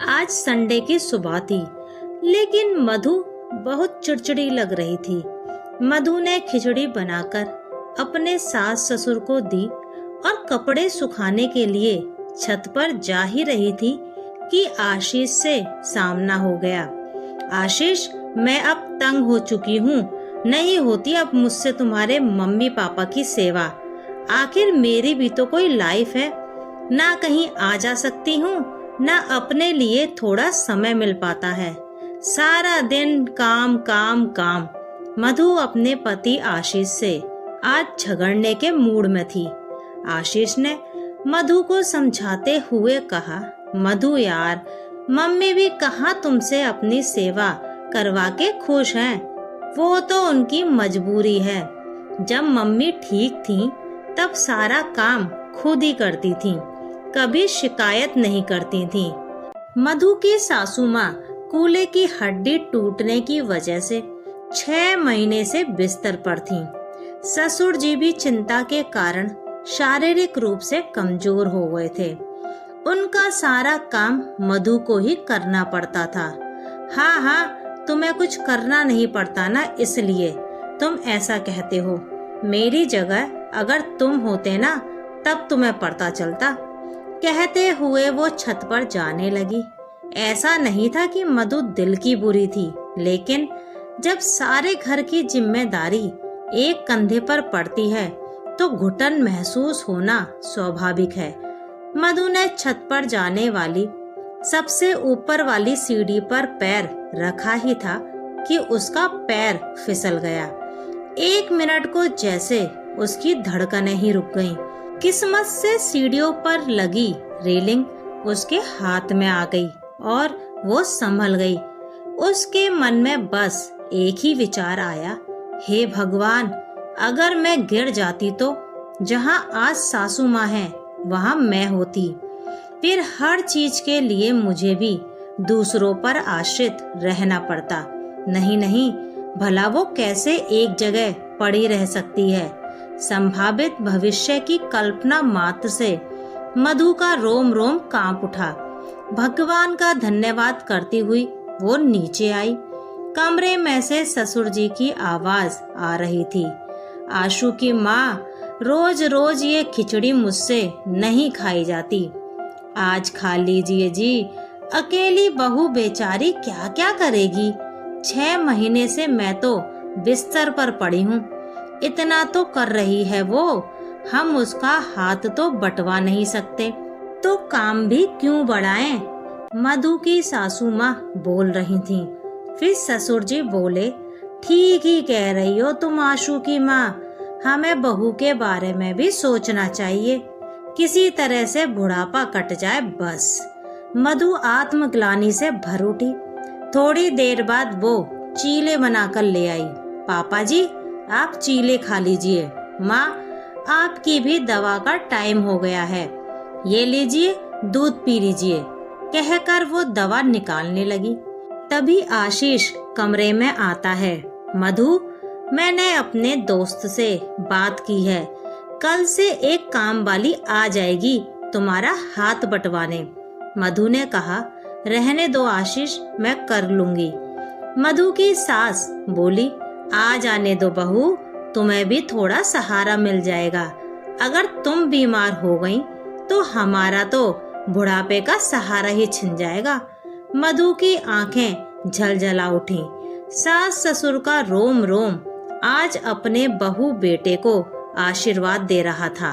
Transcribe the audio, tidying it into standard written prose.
आज संडे की सुबह थी, लेकिन मधु बहुत चिड़चिड़ी लग रही थी। मधु ने खिचड़ी बनाकर अपने सास ससुर को दी और कपड़े सुखाने के लिए छत पर जा ही रही थी कि आशीष से सामना हो गया। आशीष, मैं अब तंग हो चुकी हूँ, नहीं होती अब मुझसे तुम्हारे मम्मी पापा की सेवा। आखिर मेरी भी तो कोई लाइफ है, ना कहीं आ जा सकती हूँ, ना अपने लिए थोड़ा समय मिल पाता है। सारा दिन काम काम काम। मधु अपने पति आशीष से आज झगड़ने के मूड में थी। आशीष ने मधु को समझाते हुए कहा, मधु यार, मम्मी भी कहाँ तुमसे अपनी सेवा करवा के खुश हैं, वो तो उनकी मजबूरी है। जब मम्मी ठीक थी तब सारा काम खुद ही करती थी, कभी शिकायत नहीं करती थी। मधु की सासू माँ कूल्हे की हड्डी टूटने की वजह से 6 महीने से बिस्तर पर थीं। ससुर जी भी चिंता के कारण शारीरिक रूप से कमजोर हो गए थे। उनका सारा काम मधु को ही करना पड़ता था। हाँ, तुम्हें कुछ करना नहीं पड़ता ना, इसलिए तुम ऐसा कहते हो। मेरी जगह अगर तुम होते ना तब तुम्हें पता चलता। कहते हुए वो छत पर जाने लगी। ऐसा नहीं था कि मधु दिल की बुरी थी, लेकिन जब सारे घर की जिम्मेदारी एक कंधे पर पड़ती है तो घुटन महसूस होना स्वाभाविक है। मधु ने छत पर जाने वाली सबसे ऊपर वाली सीढ़ी पर पैर रखा ही था कि उसका पैर फिसल गया। 1 मिनट को जैसे उसकी धड़कनें ही रुक गईं। किस्मत से सीढ़ियों पर लगी रेलिंग उसके हाथ में आ गई और वो संभल गई। उसके मन में बस एक ही विचार आया, हे भगवान, अगर मैं गिर जाती तो जहाँ आज सासू माँ है वहाँ मैं होती। फिर हर चीज के लिए मुझे भी दूसरों पर आश्रित रहना पड़ता। नहीं, भला वो कैसे एक जगह पड़ी रह सकती है। संभावित भविष्य की कल्पना मात्र से मधु का रोम रोम कांप उठा। भगवान का धन्यवाद करती हुई वो नीचे आई। कमरे में से ससुर जी की आवाज आ रही थी, आशु की माँ, रोज रोज ये खिचड़ी मुझसे नहीं खाई जाती, आज खा लीजिए जी। अकेली बहू बेचारी क्या क्या करेगी। 6 महीने से मैं तो बिस्तर पर पड़ी हूँ। इतना तो कर रही है वो, हम उसका हाथ तो बटवा नहीं सकते, तो काम भी क्यों बढ़ाएं। मधु की सासू माँ बोल रही थीं। फिर ससुर जी बोले, ठीक ही कह रही हो तुम आशु की माँ, हमें बहू के बारे में भी सोचना चाहिए, किसी तरह से बुढ़ापा कट जाए बस। मधु आत्मग्लानि से भर उठी। थोड़ी देर बाद वो चीले बनाकर ले आई। पापा जी, आप चीले खा लीजिए। माँ, आपकी भी दवा का टाइम हो गया है, ये लीजिए, दूध पी लीजिए, कहकर वो दवा निकालने लगी। तभी आशीष कमरे में आता है। मधु, मैंने अपने दोस्त से बात की है, कल से एक काम वाली आ जाएगी तुम्हारा हाथ बटवाने। मधु ने कहा, रहने दो आशीष, मैं कर लूंगी। मधु की सास बोली, आ जाने दो बहू, तुम्हें भी थोड़ा सहारा मिल जाएगा। अगर तुम बीमार हो गई तो हमारा तो बुढ़ापे का सहारा ही छिन जाएगा। मधु की आंखें झलझला उठी। सास ससुर का रोम रोम आज अपने बहू बेटे को आशीर्वाद दे रहा था।